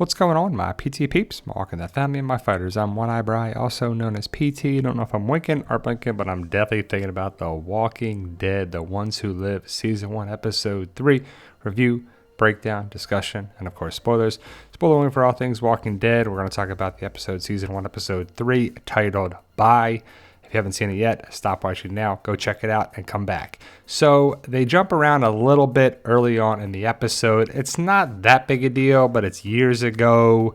What's going on, my PT peeps? My walking that family and my fighters. I'm One Eye Bry, also known as PT. Don't know if I'm winking or blinking, but I'm definitely thinking about The Walking Dead, The Ones Who Live, Season 1, Episode 3, review, breakdown, discussion, and of course spoilers. Spoiler warning for all things Walking Dead. We're going to talk about the episode, Season 1, Episode 3, titled Bye. If you haven't seen it yet, stop watching now, go check it out, and come back. So they jump around a little bit early on in the episode. It's not that big a deal, but it's years ago,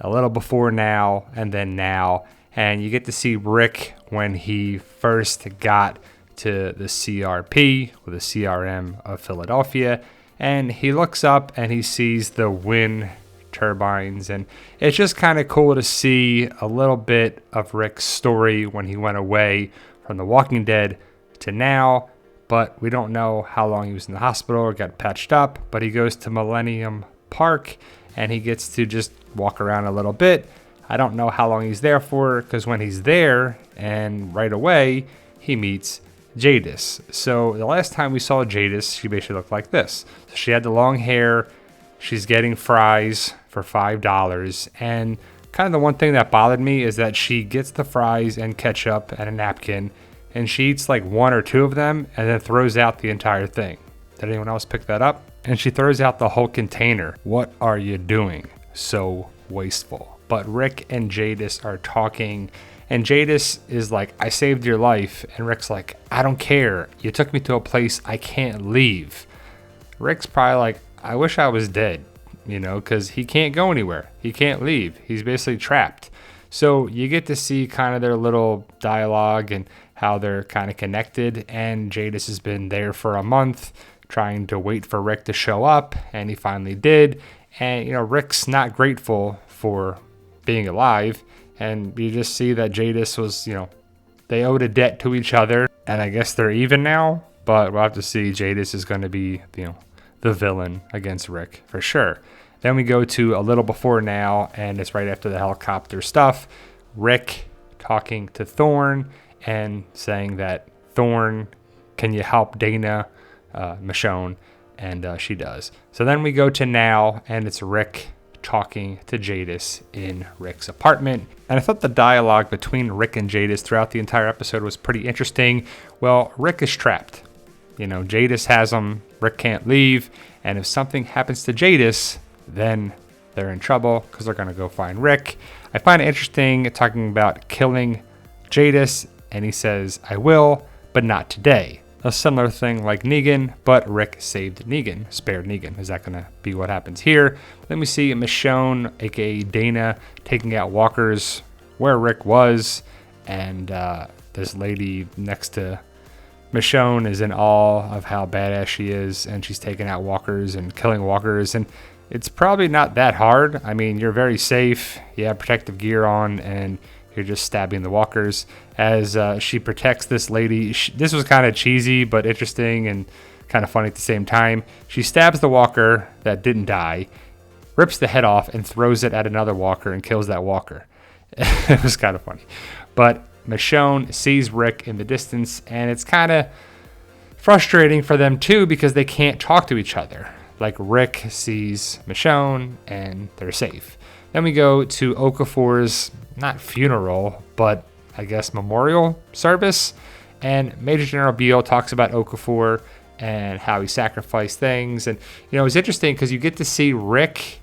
a little before now, and then now. And you get to see Rick when he first got to the CRP, or the CRM of Philadelphia, and he looks up and he sees the wind turbines, and it's just kind of cool to see a little bit of Rick's story when he went away from The Walking Dead to now, but we don't know how long he was in the hospital or got patched up. But he goes to Millennium Park and he gets to just walk around a little bit. I don't know how long he's there for, because when he's there and right away he meets Jadis. So the last time we saw Jadis, she basically looked like this. So she had the long hair. She's getting fries for $5. And kind of the one thing that bothered me is that she gets the fries and ketchup and a napkin, and she eats like one or two of them and then throws out the entire thing. Did anyone else pick that up? And she throws out the whole container. What are you doing? So wasteful. But Rick and Jadis are talking, and Jadis is like, I saved your life. And Rick's like, I don't care. You took me to a place I can't leave. Rick's probably like, I wish I was dead, because he can't go anywhere. He can't leave. He's basically trapped. So you get to see kind of their little dialogue and how they're kind of connected. And Jadis has been there for a month trying to wait for Rick to show up, and he finally did. And, Rick's not grateful for being alive. And you just see that Jadis was, they owed a debt to each other. And I guess they're even now. But we'll have to see. Jadis is going to be, the villain against Rick for sure. Then we go to a little before now, and it's right after the helicopter stuff. Rick talking to Thorne and saying that, Thorne, can you help Dana, Michonne? And she does. So then we go to now, and it's Rick talking to Jadis in Rick's apartment. And I thought the dialogue between Rick and Jadis throughout the entire episode was pretty interesting. Well, Rick is trapped. Jadis has him. Rick can't leave. And if something happens to Jadis, then they're in trouble because they're going to go find Rick. I find it interesting talking about killing Jadis. And he says, I will, but not today. A similar thing like Negan, but Rick saved Negan, spared Negan. Is that going to be what happens here? Then we see Michonne, aka Dana, taking out walkers where Rick was. And this lady next to Michonne is in awe of how badass she is, and she's taking out walkers and killing walkers, and it's probably not that hard. I mean, you're very safe, you have protective gear on, and you're just stabbing the walkers as she protects this lady. This was kind of cheesy, but interesting and kind of funny at the same time. She stabs the walker that didn't die, rips the head off, and throws it at another walker and kills that walker. It was kind of funny. But Michonne sees Rick in the distance, and it's kind of frustrating for them too because they can't talk to each other. Like Rick sees Michonne, and they're safe. Then we go to Okafor's, not funeral, but I guess memorial service. And Major General Beale talks about Okafor and how he sacrificed things. And, it's interesting because you get to see Rick,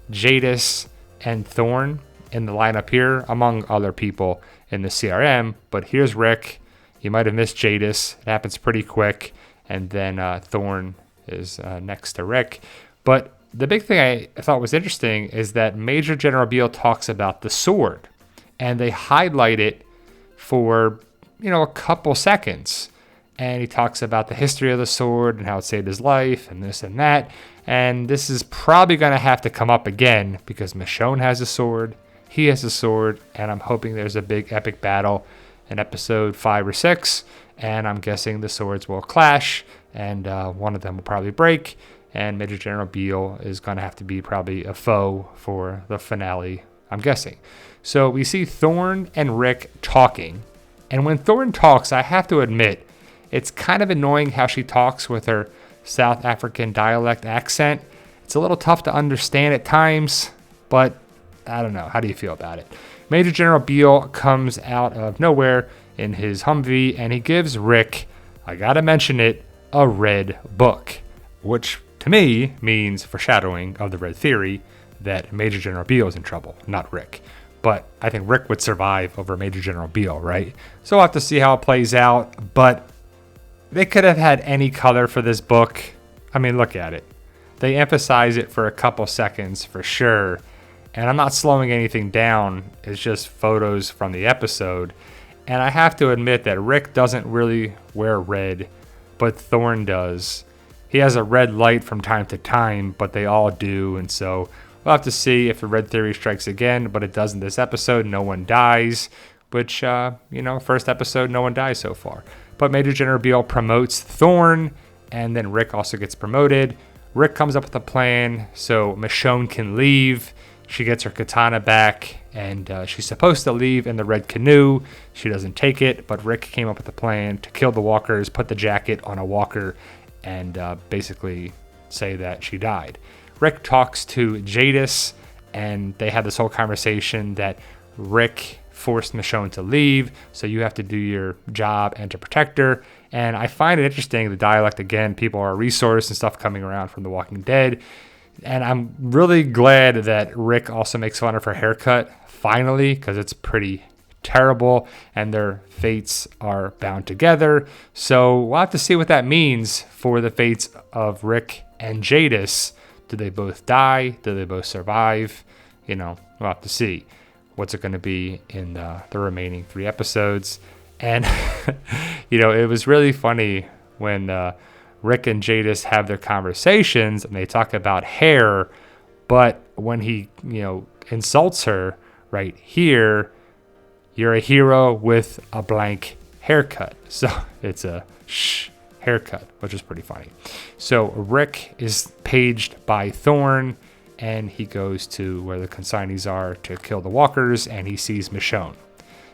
Jadis, and Thorne in the lineup here, among other people in the CRM. But here's Rick. You might have missed Jadis. It happens pretty quick. And then Thorne is next to Rick. But the big thing I thought was interesting is that Major General Beale talks about the sword. And they highlight it for, a couple seconds. And he talks about the history of the sword and how it saved his life and this and that. And this is probably going to have to come up again because Michonne has a sword. He has a sword, and I'm hoping there's a big epic battle in episode 5 or 6, and I'm guessing the swords will clash, and one of them will probably break, and Major General Beale is going to have to be probably a foe for the finale, I'm guessing. So we see Thorne and Rick talking, and when Thorne talks, I have to admit, it's kind of annoying how she talks with her South African dialect accent. It's a little tough to understand at times. but I don't know. How do you feel about it? Major General Beale comes out of nowhere in his Humvee, and he gives Rick, I gotta mention it, a red book, which to me means foreshadowing of the Red Theory that Major General Beale is in trouble, not Rick. But I think Rick would survive over Major General Beale, right? So we'll have to see how it plays out, but they could have had any color for this book. I mean, look at it. They emphasize it for a couple seconds for sure, and I'm not slowing anything down. It's just photos from the episode. And I have to admit that Rick doesn't really wear red, but Thorne does. He has a red light from time to time, but they all do, and so we'll have to see if the Red Theory strikes again, but it does in this episode. No one dies, which, first episode, no one dies so far. But Major General Beale promotes Thorne, and then Rick also gets promoted. Rick comes up with a plan so Michonne can leave. She gets her katana back, and she's supposed to leave in the red canoe. She doesn't take it, but Rick came up with a plan to kill the walkers, put the jacket on a walker, and basically say that she died. Rick talks to Jadis, and they have this whole conversation that Rick forced Michonne to leave, so you have to do your job and to protect her. And I find it interesting, the dialect again, people are a resource and stuff coming around from The Walking Dead. And I'm really glad that Rick also makes fun of her haircut, finally, because it's pretty terrible, and their fates are bound together. So we'll have to see what that means for the fates of Rick and Jadis. Do they both die? Do they both survive? We'll have to see. What's it going to be in the remaining 3 episodes? And, it was really funny when Rick and Jadis have their conversations and they talk about hair, but when he, insults her right here, you're a hero with a blank haircut. So it's a haircut, which is pretty funny. So Rick is paged by Thorne, and he goes to where the consignees are to kill the walkers, and he sees Michonne.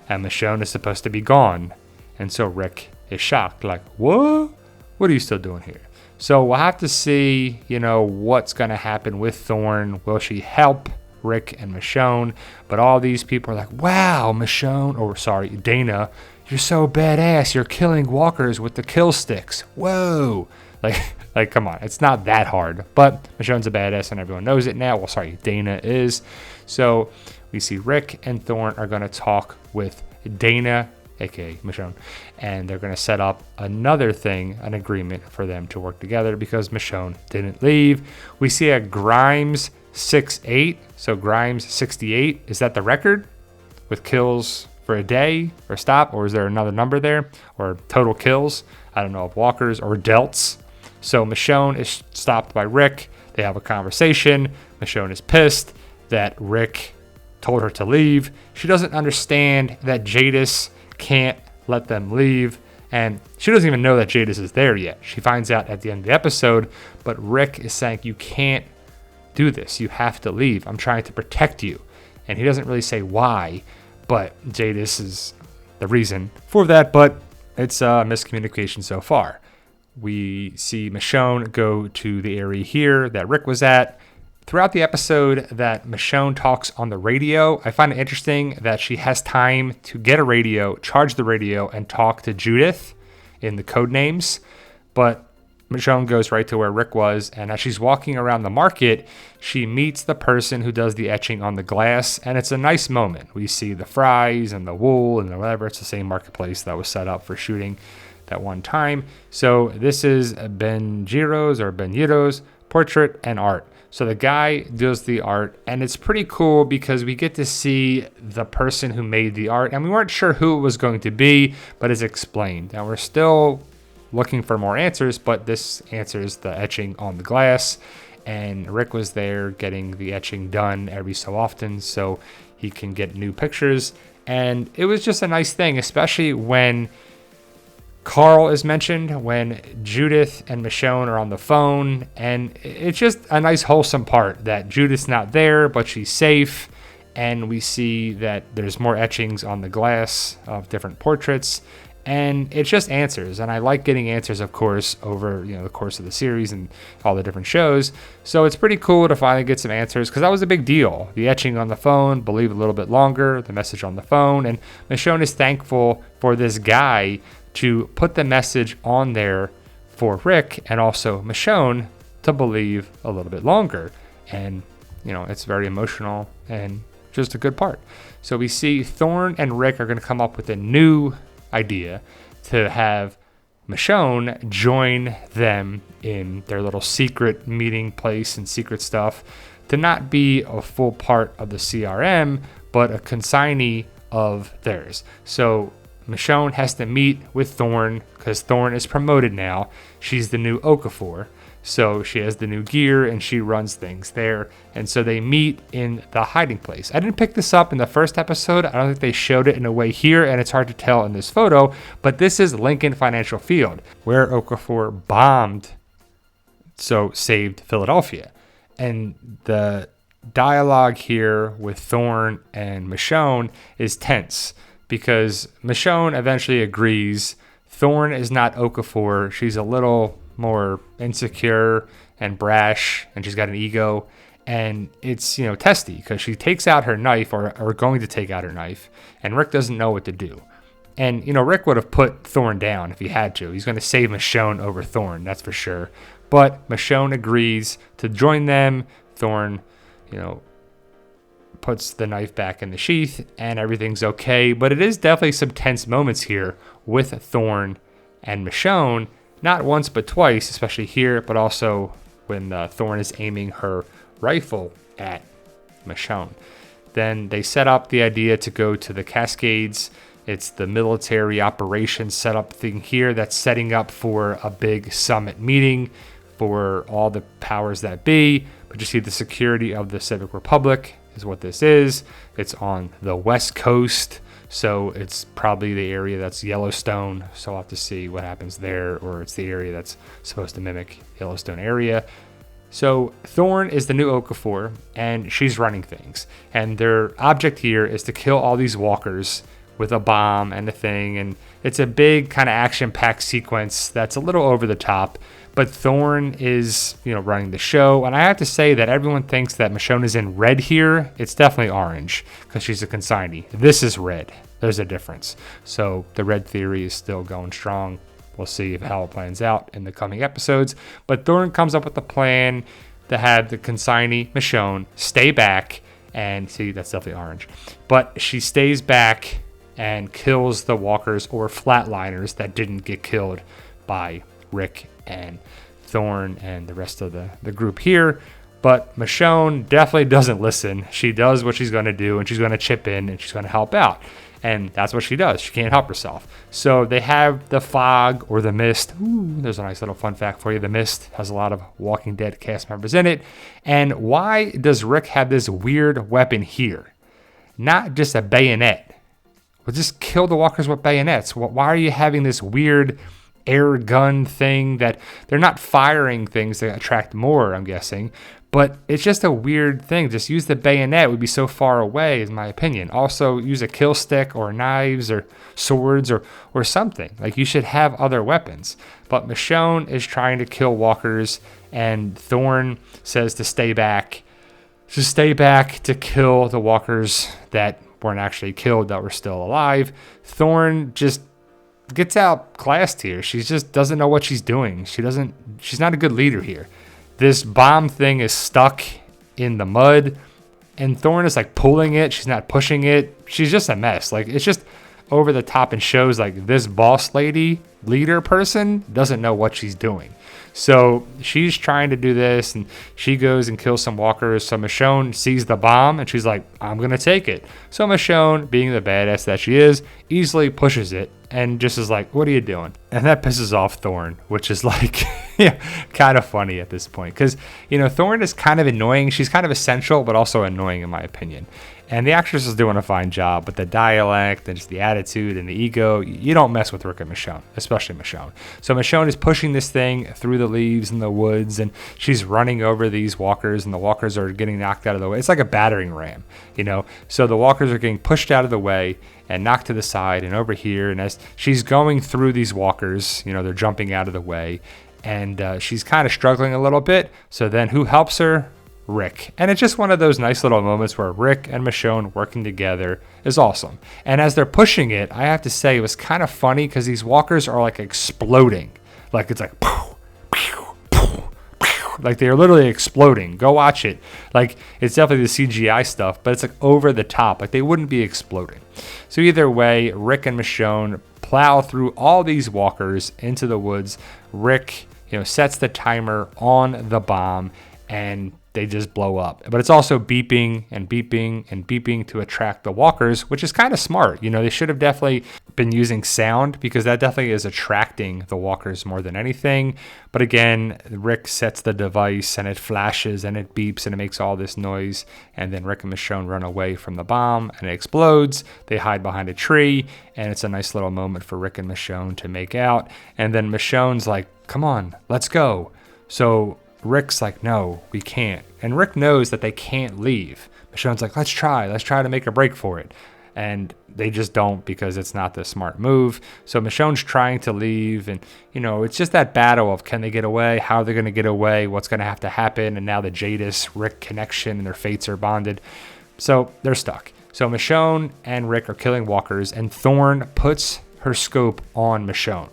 And Michonne is supposed to be gone. And so Rick is shocked, like, what? What are you still doing here? So we'll have to see, what's going to happen with Thorne. Will she help Rick and Michonne? But all these people are like, wow, Dana, you're so badass. You're killing walkers with the kill sticks. Whoa. Like, come on. It's not that hard. But Michonne's a badass and everyone knows it now. Well, Dana is. So we see Rick and Thorne are going to talk with Dana, aka Michonne, and they're going to set up another thing, an agreement for them to work together because Michonne didn't leave. We see a Grimes 6'8", so Grimes 68. Is that the record with kills for a day or stop, or is there another number there, or total kills? I don't know, of walkers or delts. So Michonne is stopped by Rick. They have a conversation. Michonne is pissed that Rick told her to leave. She doesn't understand that Jadis can't let them leave, and she doesn't even know that Jadis is there yet. She finds out at the end of the episode, but Rick is saying, you can't do this. You have to leave. I'm trying to protect you. And he doesn't really say why, but Jadis is the reason for that, but it's a miscommunication so far. We see Michonne go to the area here that Rick was at. Throughout the episode that Michonne talks on the radio, I find it interesting that she has time to get a radio, charge the radio, and talk to Judith in the code names. But Michonne goes right to where Rick was, and as she's walking around the market, she meets the person who does the etching on the glass, and it's a nice moment. We see the fries and the wool and whatever. It's the same marketplace that was set up for shooting that one time. So this is Benjiro's portrait and art. So the guy does the art, and it's pretty cool because we get to see the person who made the art, and we weren't sure who it was going to be, but it's explained. And we're still looking for more answers, but this answers the etching on the glass, and Rick was there getting the etching done every so often so he can get new pictures. And it was just a nice thing, especially when Carl is mentioned, when Judith and Michonne are on the phone, and it's just a nice wholesome part that Judith's not there, but she's safe, and we see that there's more etchings on the glass of different portraits, and it's just answers. And I like getting answers, of course, over the course of the series and all the different shows. So it's pretty cool to finally get some answers, because that was a big deal. The etching on the phone, believe a little bit longer, the message on the phone, and Michonne is thankful for this guy to put the message on there for Rick and also Michonne to believe a little bit longer. And it's very emotional and just a good part. So we see Thorne and Rick are going to come up with a new idea to have Michonne join them in their little secret meeting place and secret stuff, to not be a full part of the CRM, but a consignee of theirs. So Michonne has to meet with Thorne, because Thorne is promoted now. She's the new Okafor. So she has the new gear and she runs things there. And so they meet in the hiding place. I didn't pick this up in the first episode. I don't think they showed it in a way here, and it's hard to tell in this photo, but this is Lincoln Financial Field, where Okafor bombed, so saved Philadelphia. And the dialogue here with Thorne and Michonne is tense, because Michonne eventually agrees. Thorne is not Okafor. She's a little more insecure and brash, and she's got an ego, and it's testy, because she takes out her knife, or going to take out her knife, and Rick doesn't know what to do. And Rick would have put Thorne down if he had to. He's going to save Michonne over Thorne, that's for sure. But Michonne agrees to join them. Thorne puts the knife back in the sheath, and everything's okay. But it is definitely some tense moments here with Thorne and Michonne. Not once, but twice, especially here, but also when Thorne is aiming her rifle at Michonne. Then they set up the idea to go to the Cascades. It's the military operations setup thing here that's setting up for a big summit meeting for all the powers that be. But you see the security of the Civic Republic is what this is. It's on the West Coast. So it's probably the area that's Yellowstone. So I'll have to see what happens there, or it's the area that's supposed to mimic Yellowstone area. So Thorne is the new Okafor, and she's running things. And their object here is to kill all these walkers with a bomb and a thing. And it's a big kind of action-packed sequence that's a little over the top. But Thorne is, running the show. And I have to say that everyone thinks that Michonne is in red here. It's definitely orange, because she's a consignee. This is red. There's a difference. So the red theory is still going strong. We'll see how it plans out in the coming episodes. But Thorne comes up with a plan to have the consignee, Michonne, stay back. And see, that's definitely orange. But she stays back and kills the walkers or flatliners that didn't get killed by Rick and Thorne and the rest of the group here. But Michonne definitely doesn't listen. She does what she's going to do, and she's going to chip in, and she's going to help out. And that's what she does. She can't help herself. So they have the fog or the mist. Ooh, there's a nice little fun fact for you. The mist has a lot of Walking Dead cast members in it. And why does Rick have this weird weapon here? Not just a bayonet. Well, just kill the walkers with bayonets. Why are you having this weird air gun thing that they're not firing things that attract more, I'm guessing, but it's just a weird thing. Just use the bayonet. It would be so far away, is my opinion. Also, use a kill stick or knives or swords or something. Like, you should have other weapons. But Michonne is trying to kill walkers, and Thorne says to stay back. To stay back to kill the walkers that weren't actually killed, that were still alive. Thorne just gets outclassed here. She just doesn't know what she's doing. She's not a good leader here. This bomb thing is stuck in the mud, and Thorne is like pulling it. She's not pushing it. She's just a mess. Like, it's just over the top, and shows like this boss lady, leader person, doesn't know what she's doing. So she's trying to do this, and she goes and kills some walkers. So Michonne sees the bomb, and she's like, I'm going to take it. So Michonne, being the badass that she is, easily pushes it and just is like, what are you doing? And that pisses off Thorne, which is like, yeah, kind of funny at this point. Because, Thorne is kind of annoying. She's kind of essential, but also annoying in my opinion. And the actress is doing a fine job, but the dialect and just the attitude and the ego, you don't mess with Rick and Michonne, especially Michonne. So Michonne is pushing this thing through the leaves in the woods, and she's running over these walkers, and the walkers are getting knocked out of the way. It's like a battering ram, So the walkers are getting pushed out of the way and knocked to the side and over here. And as she's going through these walkers, they're jumping out of the way, and she's kind of struggling a little bit. So then who helps her? Rick. And it's just one of those nice little moments where Rick and Michonne working together is awesome. And as they're pushing it, I have to say it was kind of funny because these walkers are like exploding. Like it's like, pow, pow, pow, pow. Like they're literally exploding. Go watch it. Like it's definitely the CGI stuff, but it's like over the top. Like they wouldn't be exploding. So either way, Rick and Michonne plow through all these walkers into the woods. Rick, sets the timer on the bomb, and they just blow up. But it's also beeping and beeping and beeping to attract the walkers, which is kind of smart. They should have definitely been using sound because that definitely is attracting the walkers more than anything. But again, Rick sets the device and it flashes and it beeps and it makes all this noise. And then Rick and Michonne run away from the bomb and it explodes. They hide behind a tree, and it's a nice little moment for Rick and Michonne to make out. And then Michonne's like, come on, let's go. So Rick's like, no, we can't. And Rick knows that they can't leave. Michonne's like, let's try to make a break for it. And they just don't because it's not the smart move. So Michonne's trying to leave. And, it's just that battle of can they get away? How are they going to get away? What's going to have to happen? And now the Jadis-Rick connection and their fates are bonded. So they're stuck. So Michonne and Rick are killing walkers, and Thorne puts her scope on Michonne.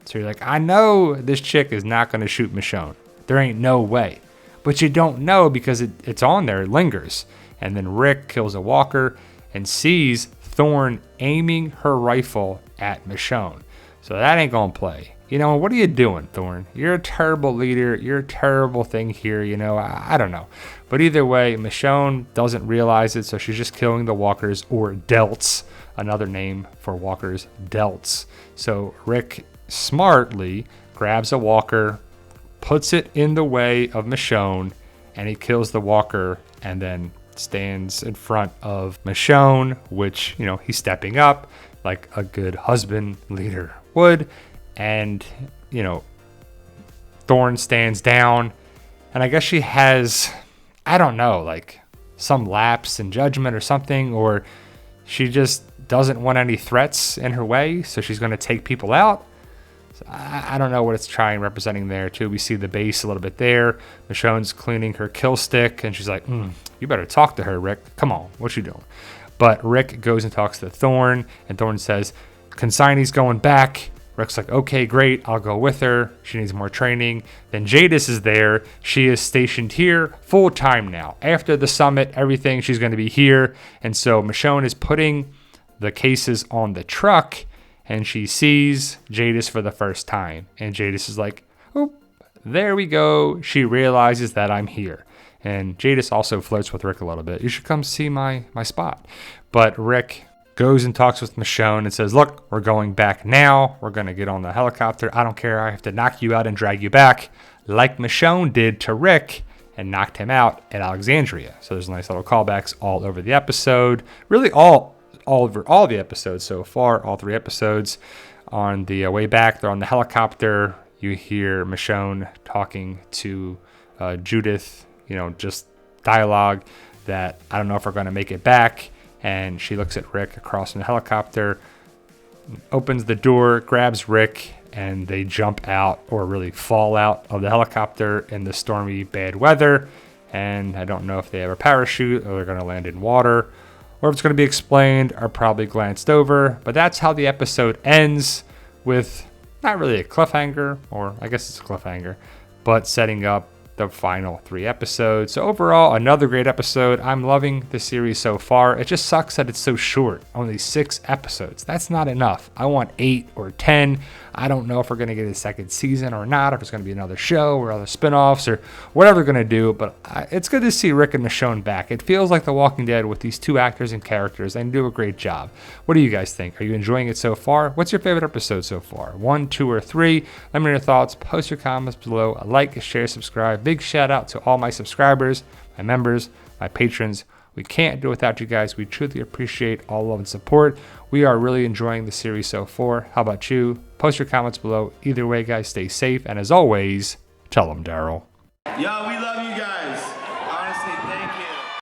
So you're like, I know this chick is not going to shoot Michonne. There ain't no way. But you don't know because it's on there. It lingers. And then Rick kills a walker and sees Thorne aiming her rifle at Michonne. So that ain't going to play. What are you doing, Thorne? You're a terrible leader. You're a terrible thing here. I don't know. But either way, Michonne doesn't realize it. So she's just killing the walkers, or delts. Another name for walkers, delts. So Rick smartly grabs a walker, puts it in the way of Michonne, and he kills the walker and then stands in front of Michonne, which, he's stepping up like a good husband leader would. And, Thorne stands down, and I guess she has, I don't know, like some lapse in judgment or something, or she just doesn't want any threats in her way, so she's going to take people out. So I don't know what it's representing there too. We see the base a little bit there. Michonne's cleaning her kill stick, and she's like, you better talk to her, Rick. Come on, what you doing? But Rick goes and talks to Thorne, and Thorne says, consignee's going back. Rick's like, okay, great, I'll go with her. She needs more training. Then Jadis is there. She is stationed here full time now. After the summit, everything, she's going to be here. And so Michonne is putting the cases on the truck, and she sees Jadis for the first time. And Jadis is like, oh, there we go. She realizes that I'm here. And Jadis also flirts with Rick a little bit. You should come see my spot. But Rick goes and talks with Michonne and says, look, we're going back now. We're going to get on the helicopter. I don't care. I have to knock you out and drag you back like Michonne did to Rick and knocked him out at Alexandria. So there's nice little callbacks all over the episode. Really all over all the episodes so far, all 3 episodes. On the way back, they're on the helicopter. You hear Michonne talking to Judith, just dialogue that I don't know if we're going to make it back. And she looks at Rick across in the helicopter, opens the door, grabs Rick, and they jump out, or really fall out of the helicopter in the stormy, bad weather. And I don't know if they have a parachute or they're going to land in water, or if it's going to be explained or probably glanced over. But that's how the episode ends, with not really a cliffhanger, or I guess it's a cliffhanger, but setting up the final 3 episodes. So overall, another great episode. I'm loving the series so far. It just sucks that it's so short, only 6 episodes. That's not enough. I want 8 or 10. I don't know if we're going to get a second season or not, if it's going to be another show or other spinoffs or whatever they're going to do, but it's good to see Rick and Michonne back. It feels like The Walking Dead with these 2 actors and characters. They do a great job. What do you guys think? Are you enjoying it so far? What's your favorite episode so far? 1, 2, or 3? Let me know your thoughts. Post your comments below. Like, share, subscribe. Big shout out to all my subscribers, my members, my patrons. We can't do it without you guys. We truly appreciate all love and support. We are really enjoying the series so far. How about you? Post your comments below. Either way, guys, stay safe. And as always, tell them, Daryl. Yo, we love you guys.